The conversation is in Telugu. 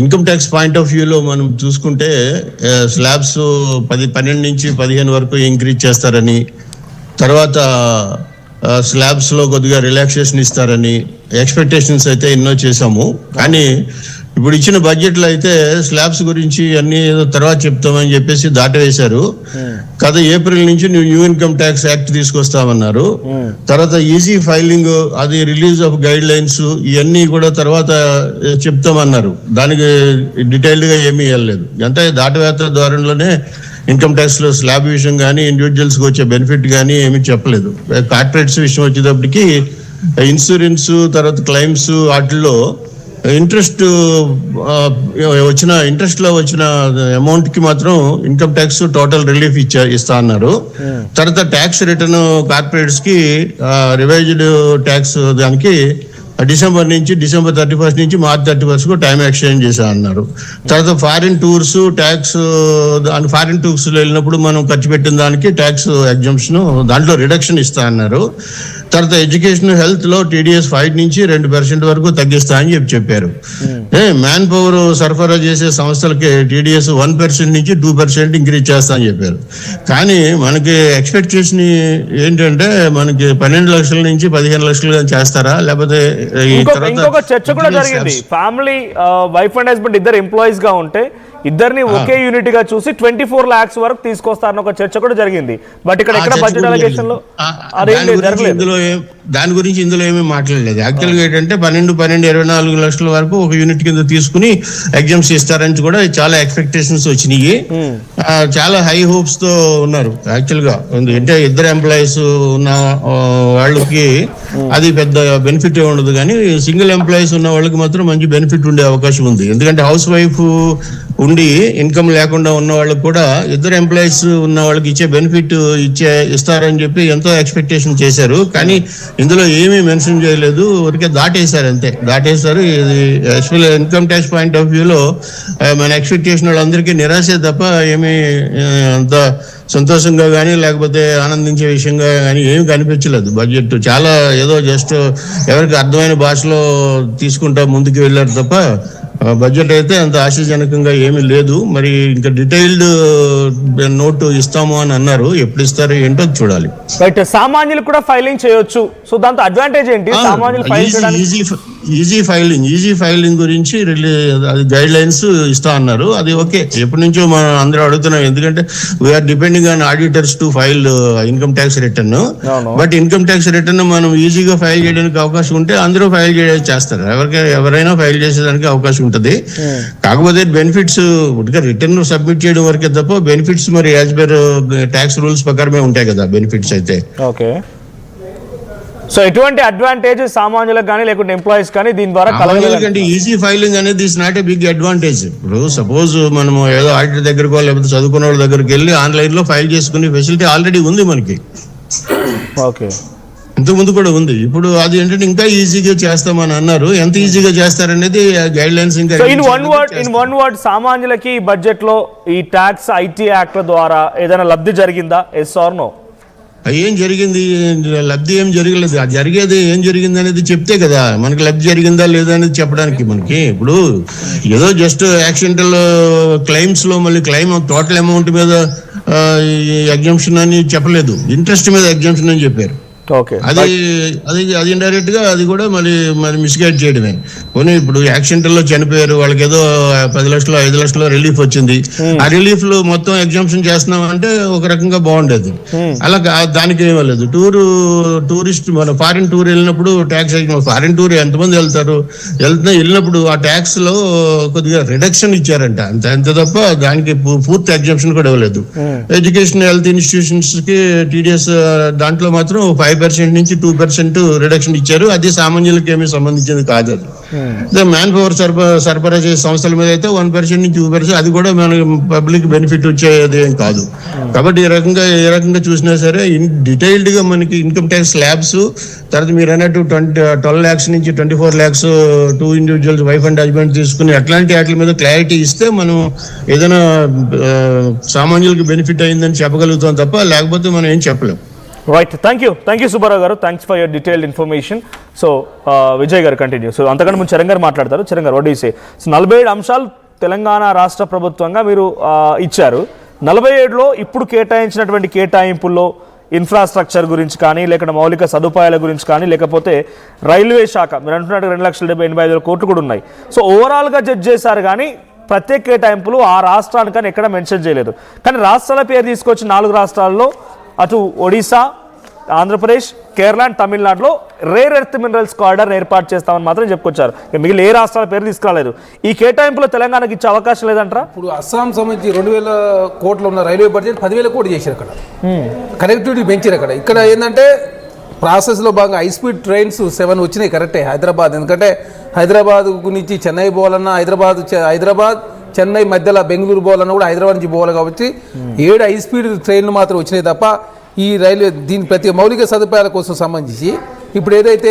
ఇన్కమ్ ట్యాక్స్ పాయింట్ ఆఫ్ వ్యూలో మనం చూసుకుంటే స్లాబ్స్ 12 నుంచి 15 వరకు ఇంక్రీజ్ చేస్తారని, తర్వాత స్లాబ్స్ లో కొద్దిగా రిలాక్సేషన్ ఇస్తారని ఎక్స్పెక్టేషన్స్ అయితే ఎన్నో చేశాము. కానీ ఇప్పుడు ఇచ్చిన బడ్జెట్ లో అయితే స్లాబ్స్ గురించి అన్ని తర్వాత చెప్తామని చెప్పేసి దాటవేశారు కదా. ఏప్రిల్ నుంచి న్యూ ఇన్కమ్ ట్యాక్స్ యాక్ట్ తీసుకొస్తామన్నారు. తర్వాత ఈజీ ఫైలింగ్, అది రిలీజ్ ఆఫ్ గైడ్ లైన్స్, ఇవన్నీ కూడా తర్వాత చెప్తామన్నారు. దానికి డీటెయిల్డ్ గా ఏమీ వెళ్ళలేదు. అంటే దాటవేత ద్వారంలోనే ఇన్కమ్ ట్యాక్స్ లో స్లాబ్ విషయం కానీ, ఇండివిజువల్స్ కి వచ్చే బెనిఫిట్ కానీ ఏమీ చెప్పలేదు. కార్పొరేట్స్ విషయం వచ్చేటప్పటికి ఇన్సూరెన్స్, తర్వాత క్లైమ్స్, వాటిల్లో ఇంట్రెస్ట్ లో వచ్చిన అమౌంట్ కి మాత్రం ఇన్కమ్ ట్యాక్స్ టోటల్ రిలీఫ్ ఇస్తా అన్నారు. తర్వాత ట్యాక్స్ రిటర్న్ కార్పొరేట్స్ కి రివైజ్డ్ ట్యాక్స్ దానికి డిసెంబర్ 31 నుంచి మార్చ్ 31 టైం ఎక్స్టెండ్ చేశా అన్నారు. తర్వాత foreign tours tax, foreign tours లో వెళ్ళినప్పుడు మనం ఖర్చు పెట్టిన దానికి ట్యాక్స్ ఎగ్జంప్షన్, దాంట్లో రిడక్షన్ ఇస్తా అన్నారు. తర్వాత ఎడ్యుకేషన్, హెల్త్ లో TDS 5 నుంచి 2% వరకు తగ్గిస్తా అని చెప్పారు. మ్యాన్ పవర్ సరఫరా చేసే సంస్థలకి TDS 1% నుంచి 2% ఇంక్రీజ్ చేస్తా అని చెప్పారు. కానీ మనకి ఎక్స్పెక్టేషన్ ఏంటంటే మనకి 12 లక్షల నుంచి 15 లక్షలు చేస్తారా, లేకపోతే ఇంకొక చర్చ కూడా జరిగింది. ఫ్యామిలీ వైఫ్ అండ్ హస్బెండ్ ఇద్దరు ఎంప్లాయీస్ గా ఉంటే ఇద్దరిని ఒకే యూనిట్ గా చూసి 24 lakhs వరకు తీసుకొస్తారన్న ఒక చర్చ కూడా జరిగింది. బట్ ఇక్కడ ఎక్కడ బడ్జెట్ అలొకేషన్ లో దాని గురించి ఇందులో ఏమీ మాట్లాడలేదు. యాక్చువల్ గా ఏంటంటే 12, 24 లక్షల వరకు ఒక యూనిట్ కింద తీసుకుని ఎగ్జామ్స్ ఇస్తారని కూడా చాలా ఎక్స్పెక్టేషన్స్ వచ్చినాయి. చాలా హై హోప్స్ తో ఉన్నారు. యాక్చువల్ గా అంటే ఇద్దరు ఎంప్లాయీస్ ఉన్న వాళ్ళకి అది పెద్ద బెనిఫిట్ ఉండదు, కానీ సింగిల్ ఎంప్లాయీస్ ఉన్న వాళ్ళకి మాత్రం మంచి బెనిఫిట్ ఉండే అవకాశం ఉంది. ఎందుకంటే హౌస్ వైఫ్ ఉండి ఇన్కమ్ లేకుండా ఉన్న వాళ్ళకి కూడా ఇద్దరు ఎంప్లాయీస్ ఉన్న వాళ్ళకి ఇచ్చే బెనిఫిట్ ఇస్తారని చెప్పి ఎంతో ఎక్స్పెక్టేషన్ చేశారు. కానీ ఇందులో ఏమీ మెన్షన్ చేయలేదు, ఊరికే దాటేశారు, అంతే దాటేశారు. ఇది actual income tax point of వ్యూలో మన ఎక్స్పెక్టేషన్ వాళ్ళందరికీ నిరాశే తప్ప ఏమీ అంత సంతోషంగా కానీ లేకపోతే ఆనందించే విషయంగా కానీ ఏమి కనిపించలేదు. బడ్జెట్ చాలా ఏదో జస్ట్ ఎవరికి అర్థమైన భాషలో తీసుకుంటా ముందుకు వెళ్ళారు తప్ప బడ్జెట్ అయితే అంత ఆశాజనకంగా ఏమీ లేదు. మరి ఇంకా డీటెయిల్డ్ నోట్ ఇస్తాము అని అన్నారు. ఎప్పుడు ఇస్తారో ఏంటో చూడాలి. సామాన్యులు కూడా ఫైలింగ్ చేయొచ్చు. సో దాంతో అడ్వాంటేజ్ ఏంటి? ఈజీ ఫైలింగ్ గురించి గైడ్ లైన్స్ ఇస్తా అన్నారు. అది ఓకే, ఎప్పటి నుంచో మనం అందరూ అడుగుతున్నాం. ఎందుకంటే we are depending on auditors to file income tax return. But income tax return మనం ఈజీగా ఫైల్ చేయడానికి అవకాశం ఉంటే అందరూ ఫైల్ చేస్తారు. ఎవరైనా ఫైల్ చేసేదానికి అవకాశం ఉంటది. కాకపోతే బెనిఫిట్స్ రిటర్న్ సబ్మిట్ చేయడం వరకే తప్ప బెనిఫిట్స్ మరి యాజ్ పర్ ట్యాక్స్ రూల్స్ ప్రకారమే ఉంటాయి కదా బెనిఫిట్స్ అయితే. ఓకే, సో ఎటువంటి అడ్వాంటేజ్ సామాన్యులకు కానీ లేకుంటే ఎంప్లాయీస్ కానీ దీని ద్వారా కలగలేదంటే ఈజీ ఫైలింగ్ అనేది is not a big advantage. ఇప్పుడు సపోజ్ మనము ఏదో ఆడిటర్ దగ్గరకో లేకపోతే చదువుకున్న వాళ్ళ దగ్గరికి వెళ్ళి ఆన్లైన్ లో ఫైల్ చేసుకునే ఫెసిలిటీ ఆల్రెడీ ఉంది మనకి. ఓకే, ఇంతకుముందు కూడా ఉంది. ఇప్పుడు అది ఏంటంటే ఇంకా ఈజీగా చేస్తామని అన్నారు. ఎంత ఈజీగా చేస్తారనేది గైడ్ లైన్స్. ఇంకా ఇన్ వన్ వర్డ్ సామాన్యులకి బడ్జెట్ లో ఈ ట్యాక్స్ ఐటీ యాక్ట్ ద్వారా ఏదైనా లబ్ధి జరిగిందా? Yes or no? ఏం జరిగింది? లబ్ధి ఏం జరగలేదు. జరిగేది ఏం జరిగింది అనేది చెప్తే కదా మనకి లబ్ధి జరిగిందా లేదా అనేది చెప్పడానికి. మనకి ఇప్పుడు ఏదో జస్ట్ యాక్సిడెంటల్ క్లెయిమ్స్ లో మళ్ళీ క్లెయిమ్ టోటల్ అమౌంట్ మీద ఎగ్జంప్షన్ అని చెప్పలేదు, ఇంట్రెస్ట్ మీద ఎగ్జంప్షన్ అని చెప్పారు. అది ఇండైరెక్ట్ గా అది కూడా మరి మిస్గైడ్ చేయడమే. పోనీ ఇప్పుడు యాక్సిడెంట్ లో చనిపోయారు, వాళ్ళకి ఏదో 10 లక్షలు 5 లక్షలు రిలీఫ్ వచ్చింది. ఆ రిలీఫ్ లో మొత్తం ఎగ్జామ్షన్ చేస్తున్నాం అంటే ఒక రకంగా బాగుండేది. అలా దానికి ఏమలేదు. టూరిస్ట్ మన ఫారిన్ టూర్ వెళ్ళినప్పుడు ట్యాక్స్, ఫారిన్ టూర్ ఎంతమంది వెళ్తారు, వెళ్ళినప్పుడు ఆ ట్యాక్స్ లో కొద్దిగా రిడక్షన్ ఇచ్చారంట, అంత తప్ప దానికి పూర్తి ఎగ్జామ్షన్ కూడా ఇవ్వలేదు. ఎడ్యుకేషన్, హెల్త్ ఇన్స్టిట్యూషన్స్ కి TDS దాంట్లో మాత్రం 5% నుంచి 2% రిడక్షన్ ఇచ్చారు. అది సామాన్యులకు ఏమీ సంబంధించింది కాదు. అది మ్యాన్ పవర్ సరఫరా చేసే సంస్థల మీద అయితే 1% నుంచి 2%, అది కూడా మన పబ్లిక్ బెనిఫిట్ వచ్చేది ఏం కాదు. కాబట్టి ఏ రకంగా చూసినా సరే డీటెయిల్డ్ గా మనకి ఇన్కమ్ ట్యాక్స్ స్లాబ్స్, తర్వాత మీరు అన్నట్టు 12 lakhs నుంచి 24 lakhs 2 individuals wife and husband తీసుకుని అట్లాంటి వాటి మీద క్లారిటీ ఇస్తే మనం ఏదైనా సామాన్యులకు బెనిఫిట్ అయిందని చెప్పగలుగుతాం తప్ప లేకపోతే మనం ఏం చెప్పలేం. రైట్, థ్యాంక్ యూ సుబ్బారావు గారు, thanks for your detailed information. So Vijay గారు కంటిన్యూ. సో అంతకంటే ముందు చరణ్ గారు మాట్లాడతారు. చరణ్ గారు, what do you say? So 47 అంశాలు తెలంగాణ రాష్ట్ర ప్రభుత్వంగా మీరు ఇచ్చారు. 47లో ఇప్పుడు కేటాయించినటువంటి కేటాయింపుల్లో ఇన్ఫ్రాస్ట్రక్చర్ గురించి కానీ, లేకపోతే మౌలిక సదుపాయాల గురించి కానీ, లేకపోతే రైల్వే శాఖ మీరు అంటున్నట్టు 2,75,000 కోట్లు కూడా ఉన్నాయి. సో ఓవరాల్గా జడ్జ్ చేశారు కానీ ప్రత్యేక కేటాయింపులు ఆ రాష్ట్రానికని ఎక్కడ మెన్షన్ చేయలేదు. కానీ రాష్ట్రాల పేరు తీసుకొచ్చి 4 రాష్ట్రాల్లో అటు ఒడిశా, ఆంధ్రప్రదేశ్, కేరళ అండ్ తమిళనాడులో రేర్ ఎర్త్ మినరల్స్ కారిడార్ ఏర్పాటు చేస్తామని మాత్రం చెప్పుకొచ్చారు. మిగిలిన ఏ రాష్ట్రాల పేరు తీసుకురాలేదు. ఈ కేటాయింపులో తెలంగాణకి ఇచ్చే అవకాశం లేదంటారా? ఇప్పుడు అస్సాం సంబంధించి 2,000 కోట్లు ఉన్న రైల్వే బడ్జెట్ 10,000 కోట్లు చేశారు. అక్కడ కనెక్టివిటీ పెంచారు. ఇక్కడ ఏంటంటే ప్రాసెస్లో భాగంగా హై స్పీడ్ ట్రైన్స్ 7 వచ్చినాయి. కరెక్టే హైదరాబాద్, ఎందుకంటే హైదరాబాద్ నుంచి చెన్నై పోవాలన్నా, హైదరాబాద్ చెన్నై మధ్యలో బెంగళూరు పోవాలన్నా కూడా హైదరాబాద్ నుంచి పోవాలి. కాబట్టి 7 హై స్పీడ్ ట్రైన్లు మాత్రం వచ్చినాయి తప్ప ఈ రైల్వే దీని ప్రతి మౌలిక సదుపాయాల కోసం సంబంధించి ఇప్పుడు ఏదైతే